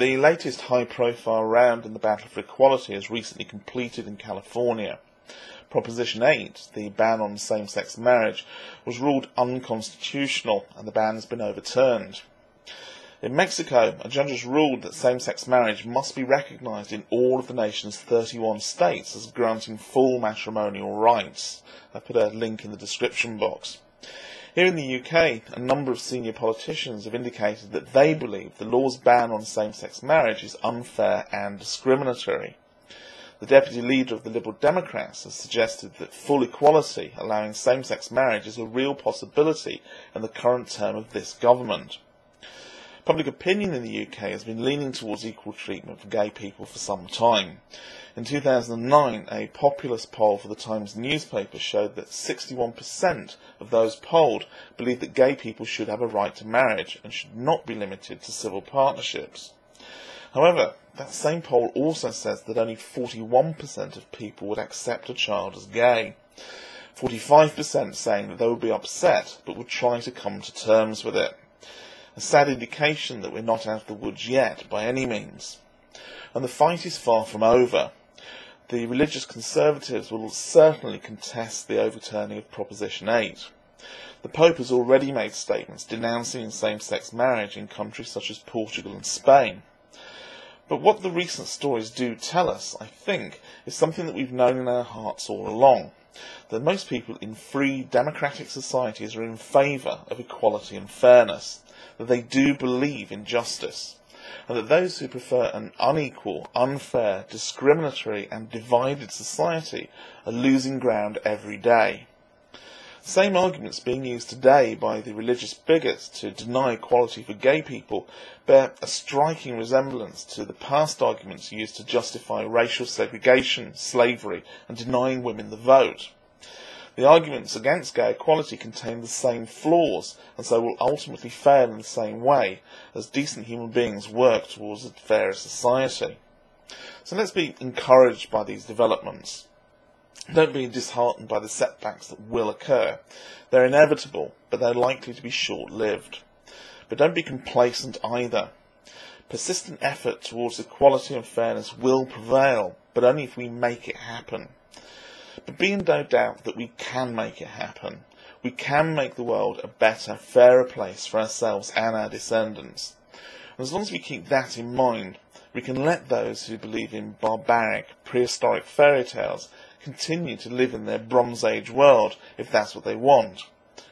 The latest high-profile round in the battle for equality has recently completed in California. Proposition 8, the ban on same-sex marriage, was ruled unconstitutional and the ban has been overturned. In Mexico, a judge has ruled that same-sex marriage must be recognised in all of the nation's 31 states as granting full matrimonial rights. I've put a link in the description box. Here in the UK, a number of senior politicians have indicated that they believe the law's ban on same-sex marriage is unfair and discriminatory. The deputy leader of the Liberal Democrats has suggested that full equality, allowing same-sex marriage, is a real possibility in the current term of this government. Public opinion in the UK has been leaning towards equal treatment for gay people for some time. In 2009, a populist poll for the Times newspaper showed that 61% of those polled believed that gay people should have a right to marriage and should not be limited to civil partnerships. However, that same poll also says that only 41% of people would accept a child as gay. 45% saying that they would be upset but would try to come to terms with it. A sad indication that we're not out of the woods yet, by any means. And the fight is far from over. The religious conservatives will certainly contest the overturning of Proposition 8. The Pope has already made statements denouncing same-sex marriage in countries such as Portugal and Spain. But what the recent stories do tell us, I think, is something that we've known in our hearts all along. That most people in free, democratic societies are in favour of equality and fairness. That they do believe in justice, and that those who prefer an unequal, unfair, discriminatory and divided society are losing ground every day. The same arguments being used today by the religious bigots to deny equality for gay people bear a striking resemblance to the past arguments used to justify racial segregation, slavery and denying women the vote. The arguments against gay equality contain the same flaws, and so will ultimately fail in the same way as decent human beings work towards a fairer society. So let's be encouraged by these developments. Don't be disheartened by the setbacks that will occur. They're inevitable, but they're likely to be short-lived. But don't be complacent either. Persistent effort towards equality and fairness will prevail, but only if we make it happen. But be in no doubt that we can make it happen. We can make the world a better, fairer place for ourselves and our descendants. And as long as we keep that in mind, we can let those who believe in barbaric, prehistoric fairy tales continue to live in their Bronze Age world if that's what they want.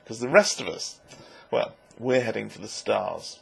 Because the rest of us, well, we're heading for the stars.